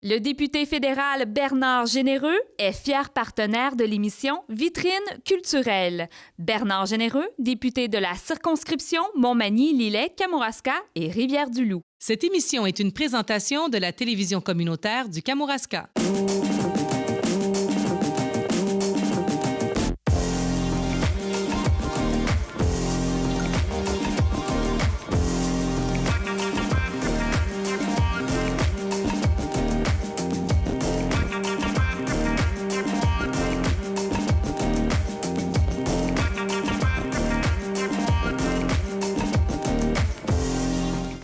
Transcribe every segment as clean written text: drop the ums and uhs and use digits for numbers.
Le député fédéral Bernard Généreux est fier partenaire de l'émission Vitrine culturelle. Bernard Généreux, député de la circonscription Montmagny-Lillet-Kamouraska et Rivière-du-Loup. Cette émission est une présentation de la télévision communautaire du Kamouraska.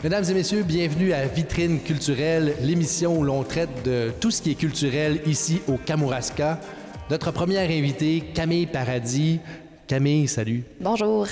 Mesdames et messieurs, bienvenue à Vitrine culturelle, l'émission où l'on traite de tout ce qui est culturel ici au Kamouraska. Notre première invitée, Camille Paradis. Camille, salut. Bonjour.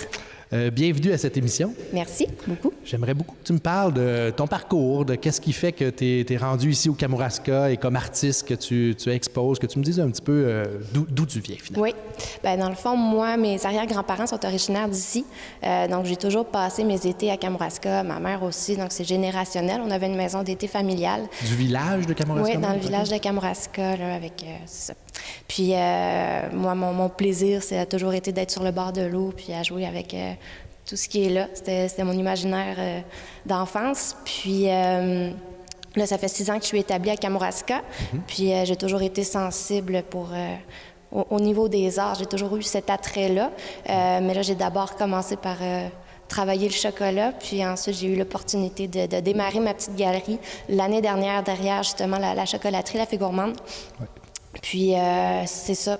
Bienvenue à cette émission. Merci beaucoup. J'aimerais beaucoup que tu me parles de ton parcours, de qu'est-ce qui fait que tu es rendu ici au Kamouraska et comme artiste que tu exposes, que tu me dises un petit peu d'où tu viens finalement. Oui. Bien, dans le fond, moi, mes arrière-grands-parents sont originaires d'ici. Donc, j'ai toujours passé mes étés à Kamouraska, ma mère aussi. Donc, c'est générationnel. On avait une maison d'été familiale. Du village de Kamouraska? Oui, dans le village de Kamouraska, là, avec... c'est ça. Puis, moi, mon plaisir, ça a toujours été d'être sur le bord de l'eau puis à jouer avec... tout ce qui est là. C'était mon imaginaire d'enfance. Puis là, ça fait 6 ans que je suis établie à Kamouraska. Puis j'ai toujours été sensible au niveau des arts. J'ai toujours eu cet attrait-là. Mais là, j'ai d'abord commencé par travailler le chocolat. Puis ensuite, j'ai eu l'opportunité de démarrer ma petite galerie l'année dernière derrière, justement, la chocolaterie La Fée Gourmande. Ouais. Puis, c'est ça.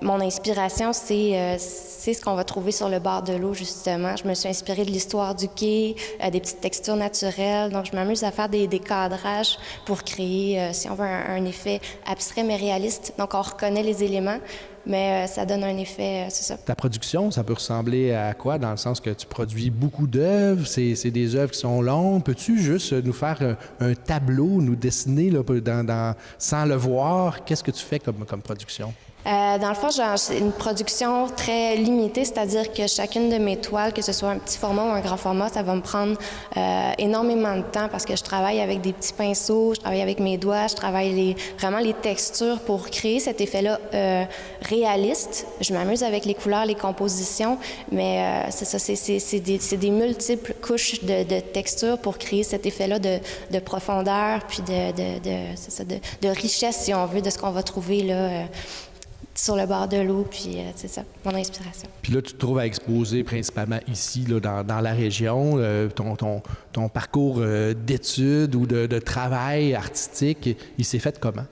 Mon inspiration, c'est ce qu'on va trouver sur le bord de l'eau, justement. Je me suis inspirée de l'histoire du quai, des petites textures naturelles. Donc, je m'amuse à faire des cadrages pour créer, si on veut, un effet abstrait mais réaliste. Donc, on reconnaît les éléments, mais ça donne un effet, c'est ça. Ta production, ça peut ressembler à quoi? Dans le sens que tu produis beaucoup d'œuvres, c'est des œuvres qui sont longues. Peux-tu juste nous faire un tableau, nous dessiner là, sans le voir? Qu'est-ce que tu fais comme production? Dans le fond, j'ai une production très limitée, c'est-à-dire que chacune de mes toiles, que ce soit un petit format ou un grand format, ça va me prendre énormément de temps parce que je travaille avec des petits pinceaux, je travaille avec mes doigts, je travaille vraiment les textures pour créer cet effet-là réaliste. Je m'amuse avec les couleurs, les compositions, mais c'est ça, c'est des multiples couches de textures pour créer cet effet-là de profondeur puis de richesse, si on veut, de ce qu'on va trouver là. Sur le bord de l'eau, puis c'est ça, mon inspiration. Puis là, tu te trouves à exposer principalement ici, là, dans la région. Ton parcours d'études ou de travail artistique, il s'est fait comment?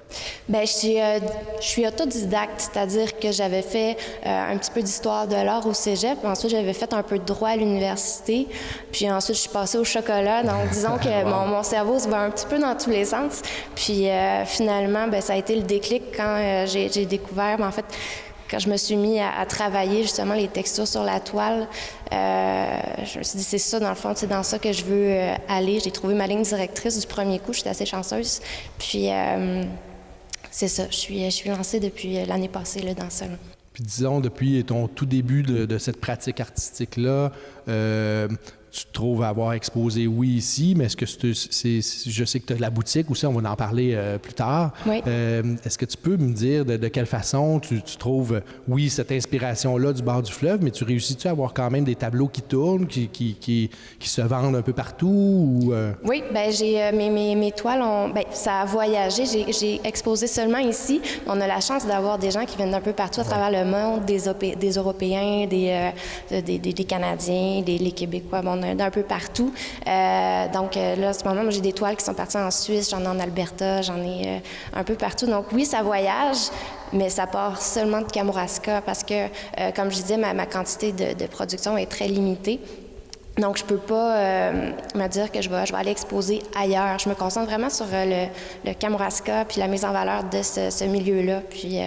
Bien, je suis autodidacte, c'est-à-dire que j'avais fait un petit peu d'histoire de l'art au cégep, puis ensuite j'avais fait un peu de droit à l'université, puis ensuite je suis passée au chocolat, donc disons que mon cerveau se va un petit peu dans tous les sens, puis finalement, bien, ça a été le déclic quand j'ai découvert, en fait, quand je me suis mis à travailler justement les textures sur la toile, je me suis dit, c'est ça, dans le fond, c'est dans ça que je veux aller. J'ai trouvé ma ligne directrice du premier coup, j'étais assez chanceuse. Puis, c'est ça, je suis lancée depuis l'année passée là, dans ça. Là. Puis disons, depuis ton tout début de cette pratique artistique-là, tu te trouves à avoir exposé, oui, ici, mais est-ce que je sais que tu as de la boutique aussi, on va en parler plus tard. Oui. Est-ce que tu peux me dire de quelle façon tu trouves, oui, cette inspiration-là du bord du fleuve, mais tu réussis-tu à avoir quand même des tableaux qui tournent, qui se vendent un peu partout? Ou, Oui, bien, j'ai mes toiles, ça a voyagé. J'ai exposé seulement ici. On a la chance d'avoir des gens qui viennent d'un peu partout à travers le monde, des Européens, des Canadiens, les Québécois, d'un peu partout. Donc là, en ce moment, moi, j'ai des toiles qui sont parties en Suisse, j'en ai en Alberta, j'en ai un peu partout. Donc oui, ça voyage, mais ça part seulement de Kamouraska parce que, comme je disais, ma quantité de production est très limitée. Donc, je peux pas me dire que je vais aller exposer ailleurs. Je me concentre vraiment sur le Kamouraska puis la mise en valeur de ce milieu-là. Puis,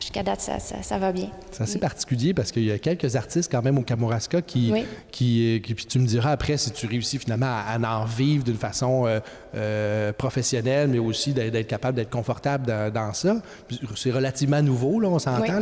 jusqu'à date, ça va bien. C'est assez particulier parce qu'il y a quelques artistes quand même au Kamouraska qui puis tu me diras après si tu réussis finalement à en vivre d'une façon professionnelle, mais aussi d'être capable d'être confortable dans ça. C'est relativement nouveau, là, on s'entend,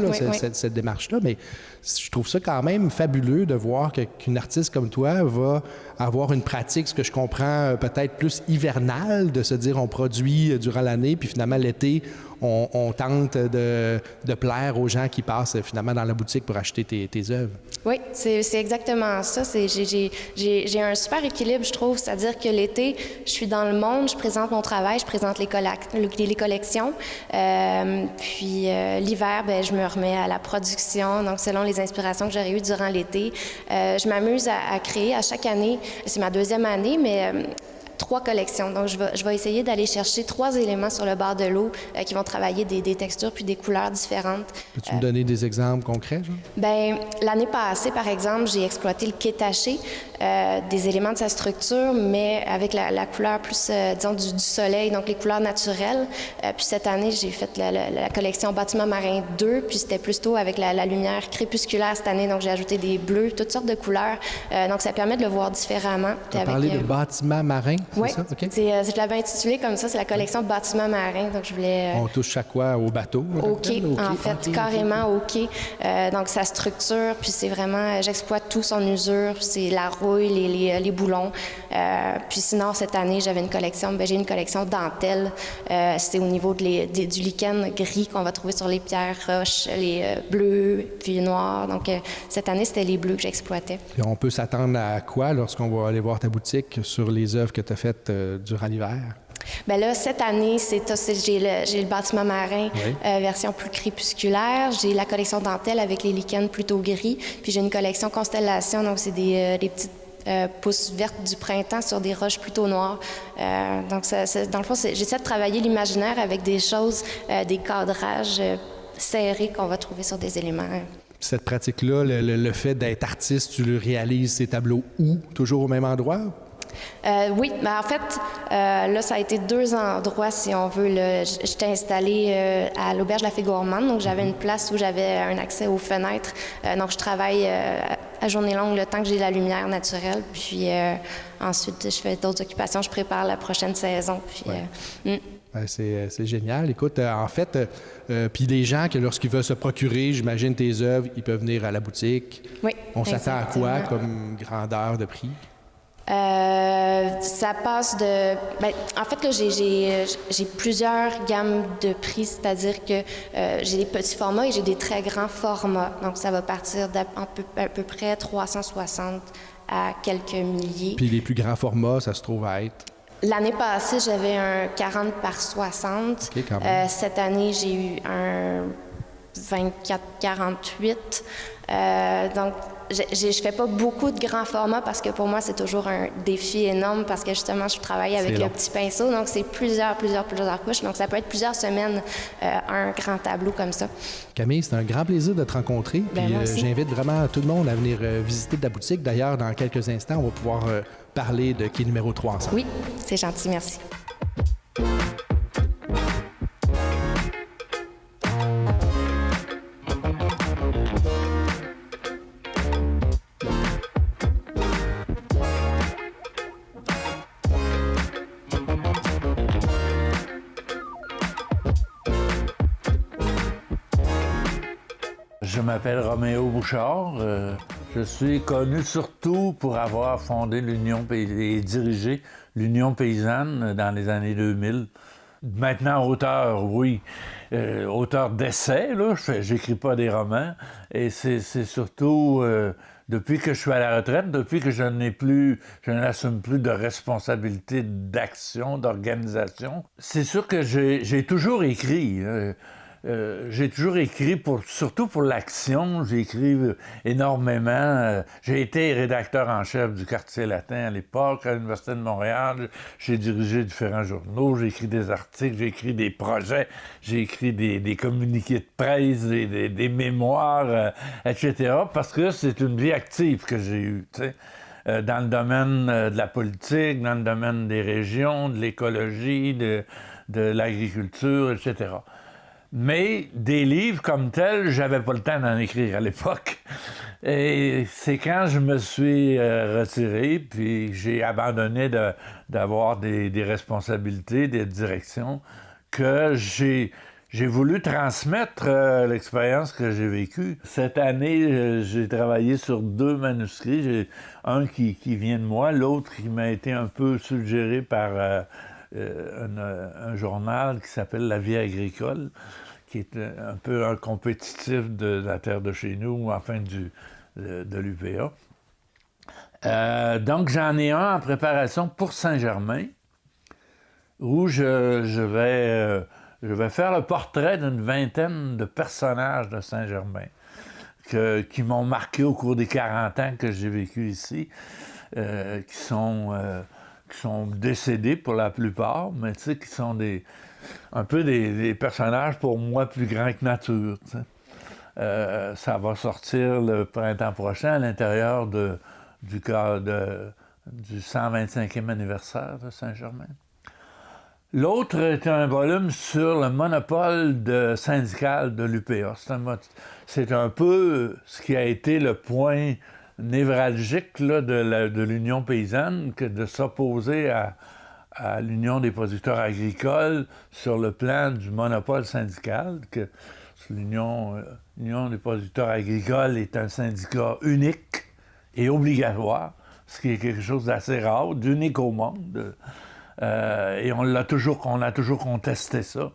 cette démarche-là, mais je trouve ça quand même fabuleux de voir qu'une artiste comme comme toi va avoir une pratique, ce que je comprends, peut-être plus hivernale, de se dire on produit durant l'année, puis finalement l'été, on tente de plaire aux gens qui passent finalement dans la boutique pour acheter tes œuvres. Oui, c'est exactement ça. J'ai un super équilibre, je trouve. C'est-à-dire que l'été, je suis dans le monde, je présente mon travail, je présente les collections. Puis l'hiver, ben, je me remets à la production, donc selon les inspirations que j'aurais eues durant l'été. Je m'amuse à créer à chaque année. C'est ma deuxième année, mais 3 collections. Donc, je vais essayer d'aller chercher 3 éléments sur le bord de l'eau qui vont travailler des textures puis des couleurs différentes. Peux-tu me donner des exemples concrets, genre? Bien, l'année passée, par exemple, j'ai exploité le quai taché, des éléments de sa structure, mais avec la couleur plus, disons, du soleil, donc les couleurs naturelles. Puis cette année, j'ai fait la collection Bâtiment marin 2, puis c'était plutôt avec la lumière crépusculaire cette année, donc j'ai ajouté des bleus, toutes sortes de couleurs. Donc, ça permet de le voir différemment. Tu as parlé de Bâtiment marin? Oui, okay. Je l'avais intitulé comme ça, c'est la collection Bâtiment marin, donc je voulais... On touche chaque fois au bateau? Au quai, en fait, carrément au quai. Donc sa structure, puis c'est vraiment, j'exploite tout son usure, c'est la rouille, les boulons. Puis sinon, cette année, j'ai une collection dentelle. C'est au niveau du lichen gris qu'on va trouver sur les pierres roches, les bleus, puis les noirs. Donc cette année, c'était les bleus que j'exploitais. Puis on peut s'attendre à quoi lorsqu'on va aller voir ta boutique sur les œuvres que tu as faites durant l'hiver? Bien là, cette année, j'ai le bâtiment marin, oui. Version plus crépusculaire. J'ai la collection dentelle avec les lichens plutôt gris. Puis j'ai une collection constellation, donc c'est des petites pousses vertes du printemps sur des roches plutôt noires. Donc dans le fond, j'essaie de travailler l'imaginaire avec des choses, des cadrages serrés qu'on va trouver sur des éléments. Cette pratique-là, le fait d'être artiste, tu le réalises ces tableaux où? Toujours au même endroit? Oui, mais en fait, là, ça a été 2 endroits, si on veut. J'étais installée à l'Auberge de la Fée Gourmande, donc j'avais une place où j'avais un accès aux fenêtres. Donc, je travaille à journée longue le temps que j'ai la lumière naturelle. Puis ensuite, je fais d'autres occupations. Je prépare la prochaine saison. Puis, C'est génial. Écoute, en fait, puis les gens que lorsqu'ils veulent se procurer, j'imagine, tes œuvres, ils peuvent venir à la boutique. Oui. On s'attend à quoi comme grandeur de prix? Ça passe de... Bien, en fait, là, j'ai plusieurs gammes de prix, c'est-à-dire que j'ai des petits formats et j'ai des très grands formats. Donc, ça va partir d'à peu près 360 à quelques milliers. Puis les plus grands formats, ça se trouve à être? L'année passée, j'avais un 40 par 60. OK, quand même. Cette année, j'ai eu un 24-48. Donc, je fais pas beaucoup de grands formats parce que pour moi, c'est toujours un défi énorme parce que justement, je travaille avec le petit pinceau. Donc, c'est plusieurs couches. Donc, ça peut être plusieurs semaines, un grand tableau comme ça. Camille, c'est un grand plaisir de te rencontrer. Ben, Puis j'invite vraiment tout le monde à venir visiter ta boutique. D'ailleurs, dans quelques instants, on va pouvoir parler de quai numéro 300. Oui, c'est gentil. Merci. Je m'appelle Roméo Bouchard. Je suis connu surtout pour avoir fondé et dirigé l'Union paysanne dans les années 2000. Maintenant, auteur, oui. Auteur d'essais, là. J'écris pas des romans. Et c'est surtout depuis que je suis à la retraite, depuis que je n'assume plus de responsabilité d'action, d'organisation. C'est sûr que j'ai toujours écrit. J'ai toujours écrit, surtout pour l'action. J'ai écrit énormément. J'ai été rédacteur en chef du Quartier latin à l'époque, à l'Université de Montréal. J'ai dirigé différents journaux, j'ai écrit des articles, j'ai écrit des projets, j'ai écrit des communiqués de presse, des mémoires, etc. Parce que c'est une vie active que j'ai eue, tu sais. Dans le domaine de la politique, dans le domaine des régions, de l'écologie, de l'agriculture, etc. Mais des livres comme tels, j'avais pas le temps d'en écrire à l'époque. Et c'est quand je me suis retiré, puis j'ai abandonné d'avoir des responsabilités, des directions, que j'ai j'ai voulu transmettre l'expérience que j'ai vécue. Cette année, j'ai travaillé sur 2 manuscrits. J'ai un qui vient de moi, l'autre qui m'a été un peu suggéré par un journal qui s'appelle La Vie agricole, qui est un peu un compétitif de la terre de chez nous, ou enfin de l'UPA. Donc, j'en ai un en préparation pour Saint-Germain, où je vais faire le portrait d'une 20aine de personnages de Saint-Germain qui m'ont marqué au cours des 40 ans que j'ai vécu ici, qui sont décédés pour la plupart, mais tu sais, qui sont un peu des personnages pour moi plus grands que nature. Tu sais. Ça va sortir le printemps prochain à l'intérieur du 125e anniversaire de Saint-Germain. L'autre est un volume sur le monopole syndical de l'UPA. C'est un peu ce qui a été le point névralgique là, de l'Union paysanne, que de s'opposer à l'Union des producteurs agricoles sur le plan du monopole syndical, que l'Union des producteurs agricoles est un syndicat unique et obligatoire, ce qui est quelque chose d'assez rare, d'unique au monde. Et on a toujours contesté ça.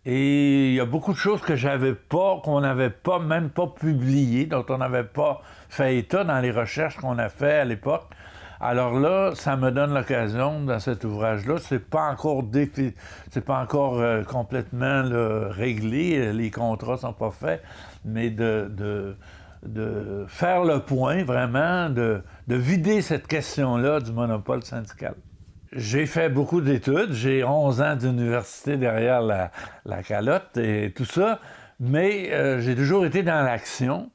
Et il y a beaucoup de choses qu'on n'avait pas, même pas publiées, dont on n'avait pas fait état dans les recherches qu'on a fait à l'époque. Alors là, ça me donne l'occasion, dans cet ouvrage-là, c'est pas encore complètement réglé, les contrats sont pas faits, mais de faire le point, vraiment, de vider cette question-là du monopole syndical. J'ai fait beaucoup d'études, j'ai 11 ans d'université derrière la calotte et tout ça, mais j'ai toujours été dans l'action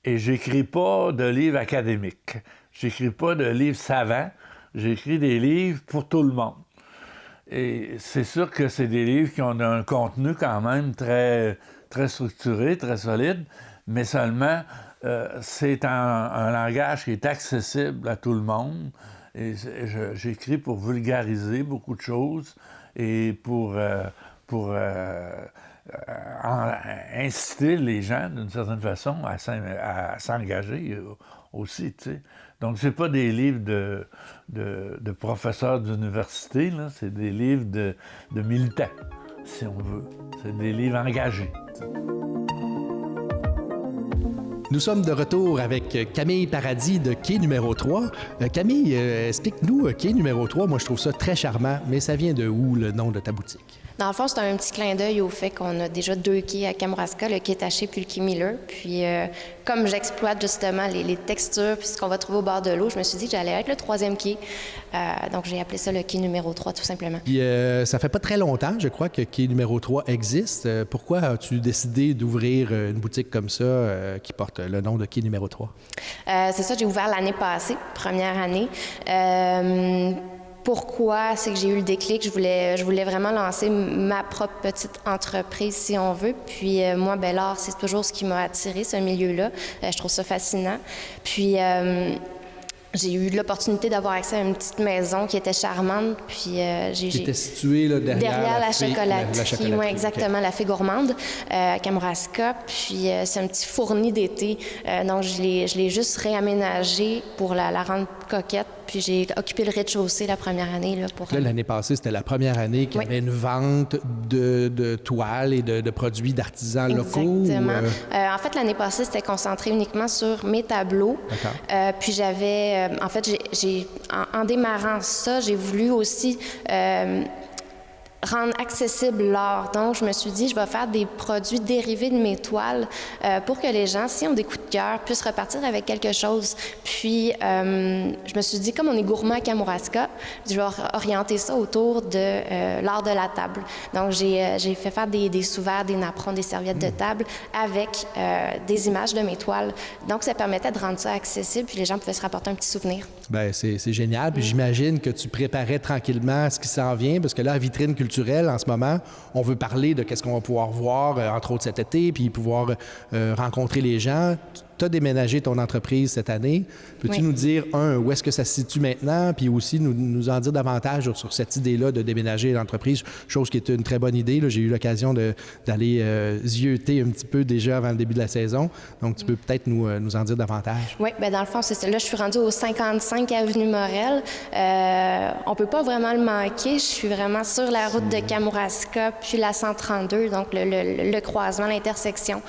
et j'écris pas de livres académiques. J'écris pas de livres savants, j'écris des livres pour tout le monde. Et c'est sûr que c'est des livres qui ont un contenu quand même très, très structuré, très solide, mais seulement c'est un langage qui est accessible à tout le monde. Et j'écris pour vulgariser beaucoup de choses et pour inciter les gens, d'une certaine façon, à s'engager aussi, tu sais. Donc, c'est pas des livres de professeurs d'université, là, c'est des livres de militants, si on veut. C'est des livres engagés. Nous sommes de retour avec Camille Paradis de Quai numéro 3. Camille, explique-nous Quai numéro 3. Moi, je trouve ça très charmant, mais ça vient de où, le nom de ta boutique? Dans le fond, c'est un petit clin d'œil au fait qu'on a déjà 2 quais à Kamouraska, le quai Taché puis le quai Miller. Puis, comme j'exploite justement les textures puis ce qu'on va trouver au bord de l'eau, je me suis dit que j'allais être le 3e quai. Donc, j'ai appelé ça le quai numéro 3, tout simplement. Puis, ça fait pas très longtemps, je crois, que quai numéro 3 existe. Pourquoi as-tu décidé d'ouvrir une boutique comme ça qui porte le nom de quai numéro 3? C'est ça, j'ai ouvert l'année passée, première année. Pourquoi? C'est que j'ai eu le déclic. Je voulais vraiment lancer ma propre petite entreprise, si on veut. Puis moi, ben l'art, c'est toujours ce qui m'a attiré, ce milieu-là. Je trouve ça fascinant. Puis j'ai eu l'opportunité d'avoir accès à une petite maison qui était charmante. Puis qui était située là, derrière la chocolaterie. Oui, exactement, okay. La Fée Gourmande, à Kamouraska. Puis c'est un petit fourni d'été. Donc je l'ai juste réaménagé pour la rendre coquette. Puis j'ai occupé le rez-de-chaussée la première année. Là, l'année passée, c'était la première année qu'il y avait une vente de toiles et de produits d'artisans locaux. Exactement. En fait, l'année passée, c'était concentré uniquement sur mes tableaux. Puis j'avais... en fait, en démarrant ça, j'ai voulu aussi... rendre accessible l'art. Donc, je me suis dit, je vais faire des produits dérivés de mes toiles pour que les gens, si ont des coups de cœur, puissent repartir avec quelque chose. Puis, je me suis dit, comme on est gourmand à Kamouraska, je vais orienter ça autour de l'art de la table. Donc, j'ai fait faire des sous-verres, des napperons, des serviettes de table avec des images de mes toiles. Donc, ça permettait de rendre ça accessible, puis les gens pouvaient se rapporter un petit souvenir. Bien, c'est génial. Puis j'imagine que tu préparais tranquillement ce qui s'en vient, parce que là, à Vitrine culturelle, en ce moment, on veut parler de qu'est-ce qu'on va pouvoir voir, entre autres cet été, puis pouvoir rencontrer les gens. tu as déménagé ton entreprise cette année. Peux-tu nous dire, où est-ce que ça se situe maintenant, puis aussi nous en dire davantage sur cette idée-là de déménager l'entreprise, chose qui est une très bonne idée. Là. J'ai eu l'occasion d'aller zioter un petit peu déjà avant le début de la saison. Donc, tu peux peut-être nous en dire davantage. Oui, bien dans le fond, c'est ça. Là, je suis rendue au 55 Avenue Morel. On ne peut pas vraiment le manquer. Je suis vraiment sur la route de Kamouraska, puis la 132, donc le croisement, l'intersection.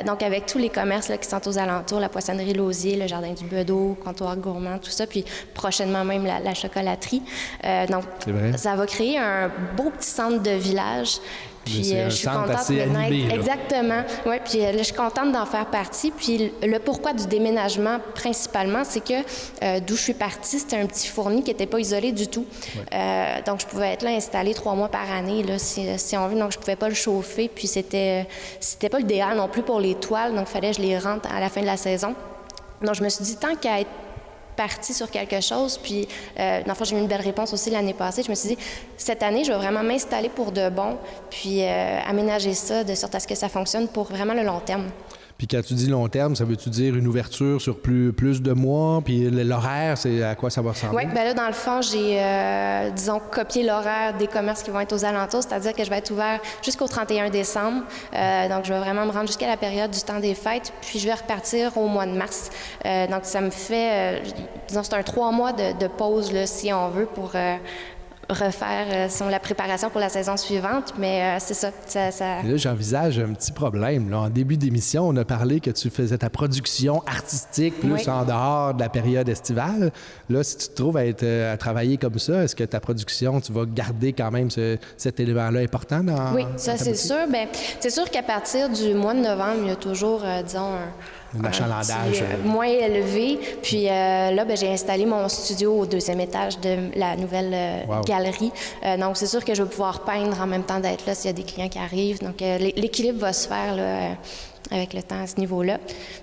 Donc, avec tous les commerces là, qui sont aux alentours, la poissonnerie Lausier, le jardin du Bedeau, comptoir gourmand, tout ça, puis prochainement même la chocolaterie. Donc, ça va créer un beau petit centre de village. Puis je suis contente de naître. Exactement. Oui, puis là, je suis contente d'en faire partie. Puis le pourquoi du déménagement, principalement, c'est que d'où je suis partie, c'était un petit fourni qui n'était pas isolé du tout. Ouais. Donc, je pouvais être là installé 3 mois par année, là, si on veut. Donc, je pouvais pas le chauffer. Puis c'était pas l'idéal non plus pour les toiles. Donc, il fallait que je les rentre à la fin de la saison. Donc, je me suis dit, tant qu'à être partie sur quelque chose, puis dans le fond, j'ai eu une belle réponse aussi l'année passée. Je me suis dit, cette année, je vais vraiment m'installer pour de bon, puis aménager ça de sorte à ce que ça fonctionne pour vraiment le long terme. Puis quand tu dis long terme, ça veut-tu dire une ouverture sur plus de mois? Puis l'horaire, c'est à quoi ça va ressembler? Oui, bien là, dans le fond, j'ai, disons, copié l'horaire des commerces qui vont être aux alentours, c'est-à-dire que je vais être ouvert jusqu'au 31 décembre. Donc, je vais vraiment me rendre jusqu'à la période du temps des fêtes, puis je vais repartir au mois de mars. Donc, ça me fait, disons, c'est un 3 mois de pause, là, si on veut, pour refaire la préparation pour la saison suivante, mais c'est ça. Et là, j'envisage un petit problème. Là. En début d'émission, on a parlé que tu faisais ta production artistique plus en dehors de la période estivale. Là, si tu te trouves à travailler comme ça, est-ce que ta production, tu vas garder quand même cet élément-là important dans Oui, ça c'est sûr. Bien, c'est sûr qu'à partir du mois de novembre, il y a toujours, disons, un achalandage moins élevé. Puis là, j'ai installé mon studio au 2e étage de la nouvelle galerie. Donc, c'est sûr que je vais pouvoir peindre en même temps d'être là s'il y a des clients qui arrivent. Donc, l'équilibre va se faire là, avec le temps à ce niveau-là.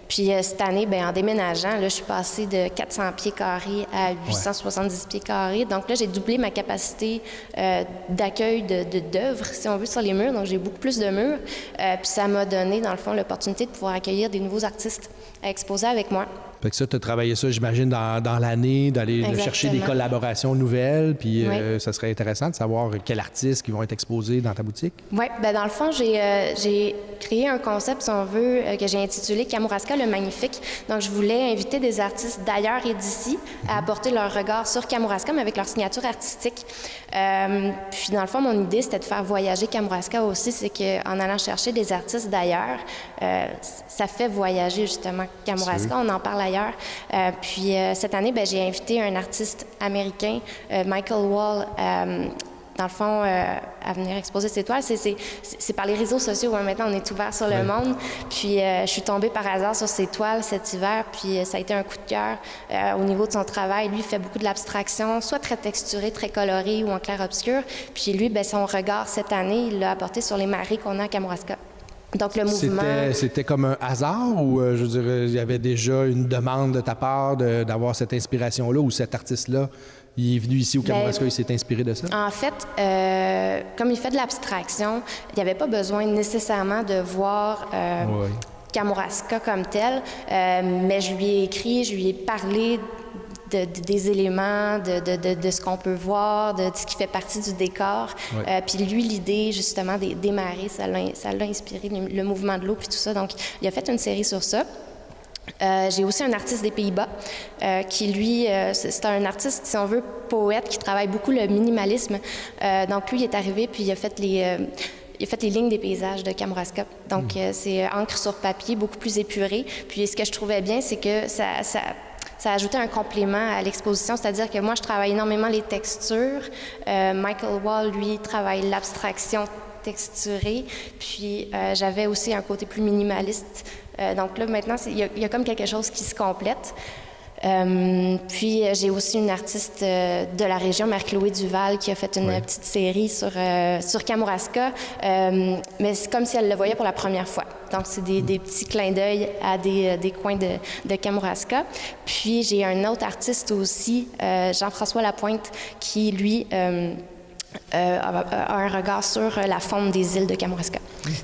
Puis cette année, en déménageant, là, je suis passée de 400 pieds carrés à 870 pieds carrés. Donc là, j'ai doublé ma capacité d'accueil d'œuvres, si on veut, sur les murs. Donc, j'ai beaucoup plus de murs. Puis ça m'a donné, dans le fond, l'opportunité de pouvoir accueillir des nouveaux artistes à exposer avec moi. Fait que ça, tu as travaillé ça, j'imagine, dans l'année, d'aller chercher des collaborations nouvelles, puis ça serait intéressant de savoir quels artistes qui vont être exposés dans ta boutique. Oui, dans le fond, j'ai créé un concept, si on veut, que j'ai intitulé Kamouraska le Magnifique. Donc, je voulais inviter des artistes d'ailleurs et d'ici à apporter leur regard sur Kamouraska, mais avec leur signature artistique. Puis, dans le fond, mon idée, c'était de faire voyager Kamouraska aussi. C'est qu'en allant chercher des artistes d'ailleurs, ça fait voyager justement Kamouraska. On en parle ailleurs. Puis cette année, j'ai invité un artiste américain, Michael Wall, dans le fond, à venir exposer ses toiles. C'est par les réseaux sociaux. Maintenant, on est ouvert sur le monde. Puis je suis tombée par hasard sur ses toiles cet hiver, puis ça a été un coup de cœur au niveau de son travail. Lui, il fait beaucoup de l'abstraction, soit très texturé, très coloré ou en clair-obscur. Puis lui, son regard cette année, il l'a apporté sur les marées qu'on a à Kamouraska. Donc, le mouvement... C'était comme un hasard ou, je veux dire, il y avait déjà une demande de ta part d'avoir cette inspiration-là ou cet artiste-là, il est venu ici au Kamouraska, il s'est inspiré de ça? En fait, comme il fait de l'abstraction, il n'y avait pas besoin nécessairement de voir... Kamouraska comme tel, mais je lui ai écrit, je lui ai parlé des éléments, de ce qu'on peut voir, de ce qui fait partie du décor. Puis lui, l'idée, justement, des marées, ça l'a inspiré, le mouvement de l'eau, puis tout ça. Donc, il a fait une série sur ça. J'ai aussi un artiste des Pays-Bas qui, lui, c'est un artiste, si on veut, poète, qui travaille beaucoup le minimalisme. Donc, lui, il est arrivé, puis il a fait les lignes des paysages de Kamouraska. Donc, c'est encre sur papier, beaucoup plus épuré. Puis, ce que je trouvais bien, c'est que ça ajoutait un complément à l'exposition, c'est-à-dire que moi, je travaille énormément les textures. Michael Wall, lui, travaille l'abstraction texturée. Puis, j'avais aussi un côté plus minimaliste. Donc là, maintenant, il y a comme quelque chose qui se complète. Puis j'ai aussi une artiste de la région, Marc-Chloé Duval, qui a fait une petite série sur Kamouraska, mais c'est comme si elle le voyait pour la première fois. Donc c'est des petits clins d'œil à des coins de Kamouraska. Puis j'ai un autre artiste aussi, Jean-François Lapointe, qui lui a un regard sur la faune des îles de Kamouraska.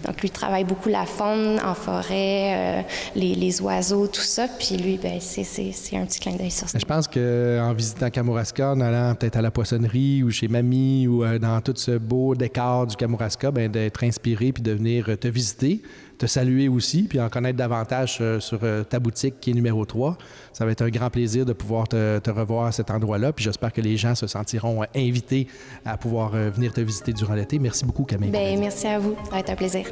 Donc Donc, lui, il travaille beaucoup la faune en forêt, les oiseaux, tout ça. Puis lui, ben, c'est un petit clin d'œil sur ça. Je pense qu'en visitant Kamouraska, en allant peut-être à la poissonnerie ou chez Mamie ou dans tout ce beau décor du Kamouraska, ben, d'être inspiré puis de venir te visiter, te saluer aussi, puis en connaître davantage sur ta boutique qui est numéro 3. Ça va être un grand plaisir de pouvoir te revoir à cet endroit-là, puis j'espère que les gens se sentiront invités à pouvoir venir te visiter durant l'été. Merci beaucoup, Camille. Bien, merci à vous. Ça va être un plaisir.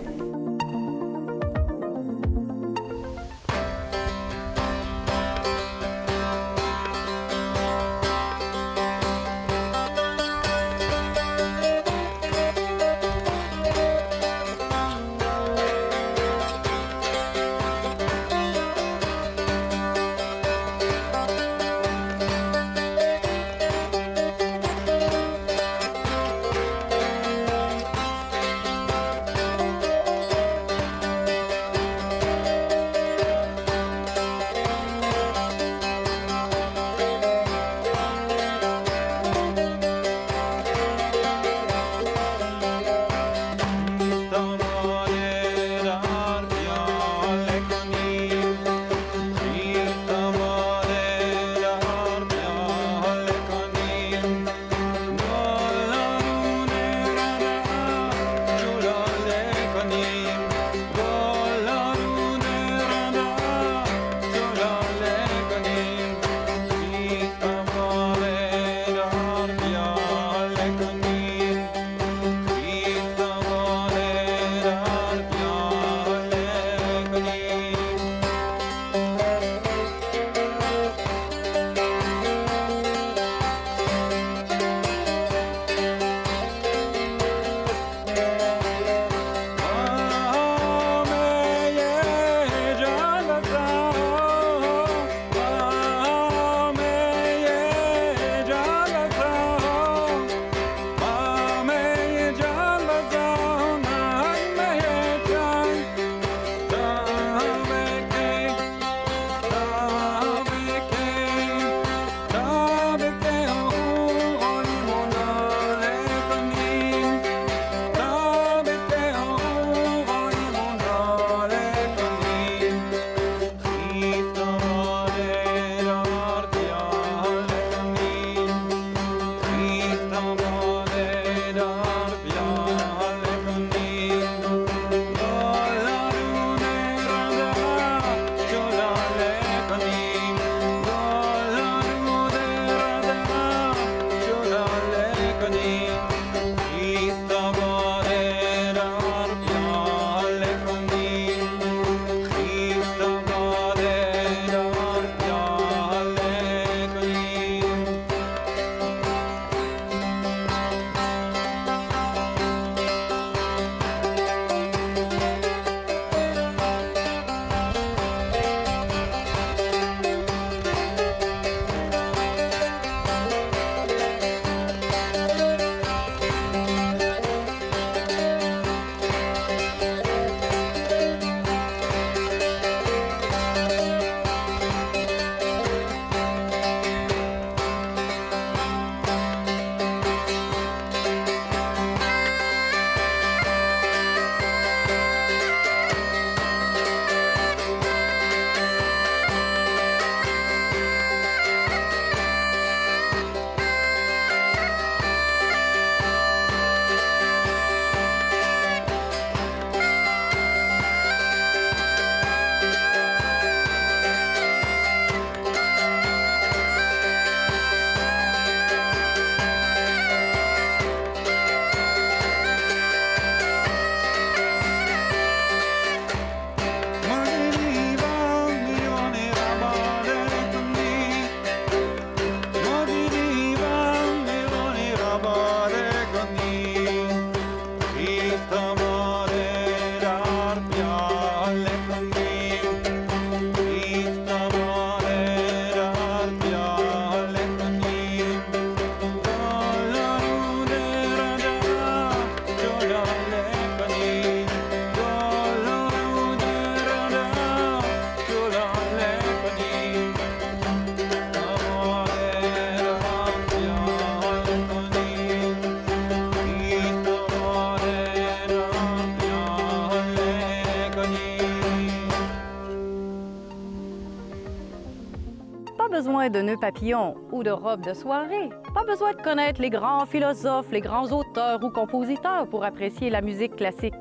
besoin de nœuds papillons ou de robes de soirée. Pas besoin de connaître les grands philosophes, les grands auteurs ou compositeurs pour apprécier la musique classique.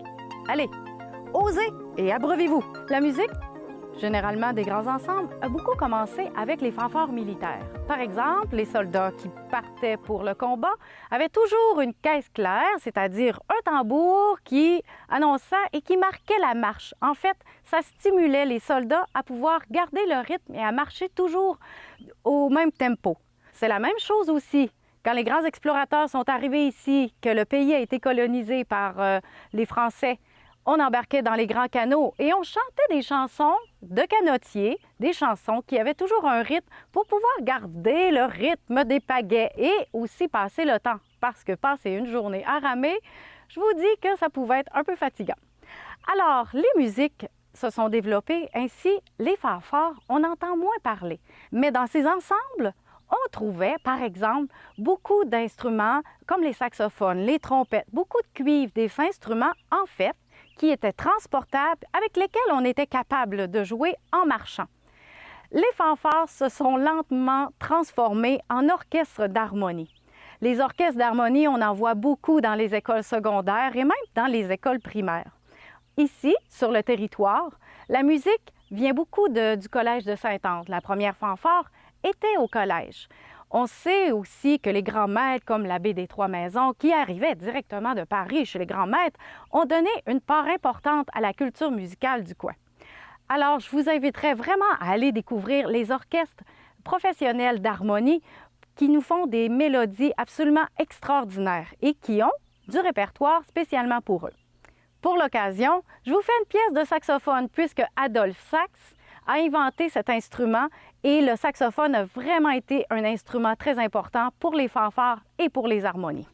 Allez, osez et abreuvez-vous. La musique, généralement des grands ensembles, a beaucoup commencé avec les fanfares militaires. Par exemple, les soldats qui partaient pour le combat avaient toujours une caisse claire, c'est-à-dire un tambour qui annonçait et qui marquait la marche. En fait, ça stimulait les soldats à pouvoir garder le rythme et à marcher toujours au même tempo. C'est la même chose aussi. Quand les grands explorateurs sont arrivés ici, que le pays a été colonisé par les Français, on embarquait dans les grands canots et on chantait des chansons de canotiers, des chansons qui avaient toujours un rythme pour pouvoir garder le rythme des pagaies et aussi passer le temps. Parce que passer une journée à ramer, je vous dis que ça pouvait être un peu fatigant. Alors, les musiques se sont développées, ainsi les fanfares, on entend moins parler. Mais dans ces ensembles, on trouvait, par exemple, beaucoup d'instruments comme les saxophones, les trompettes, beaucoup de cuivre, des instruments, en fait, qui étaient transportables, avec lesquels on était capable de jouer en marchant. Les fanfares se sont lentement transformés en orchestres d'harmonie. Les orchestres d'harmonie, on en voit beaucoup dans les écoles secondaires et même dans les écoles primaires. Ici, sur le territoire, la musique vient beaucoup du collège de Sainte-Anne. La première fanfare était au collège. On sait aussi que les grands maîtres, comme l'abbé des Trois-Maisons, qui arrivaient directement de Paris chez les grands maîtres, ont donné une part importante à la culture musicale du coin. Alors, je vous inviterais vraiment à aller découvrir les orchestres professionnels d'harmonie qui nous font des mélodies absolument extraordinaires et qui ont du répertoire spécialement pour eux. Pour l'occasion, je vous fais une pièce de saxophone puisque Adolphe Sax a inventé cet instrument et le saxophone a vraiment été un instrument très important pour les fanfares et pour les harmonies.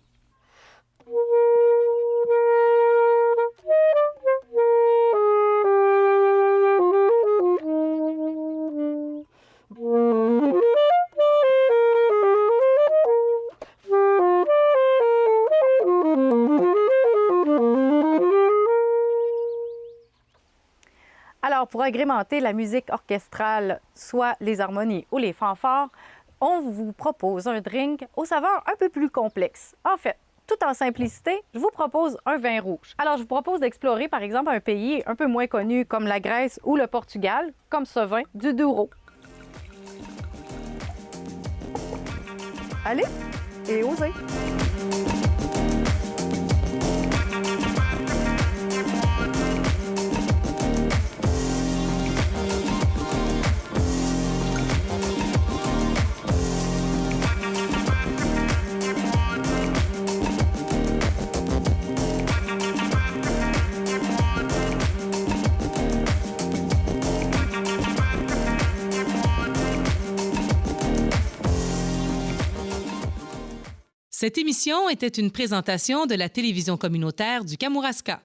Alors, pour agrémenter la musique orchestrale, soit les harmonies ou les fanfares, on vous propose un drink aux saveurs un peu plus complexes. En fait, tout en simplicité, je vous propose un vin rouge. Alors, je vous propose d'explorer, par exemple, un pays un peu moins connu comme la Grèce ou le Portugal, comme ce vin du Douro. Allez, et osez! Cette émission était une présentation de la télévision communautaire du Kamouraska.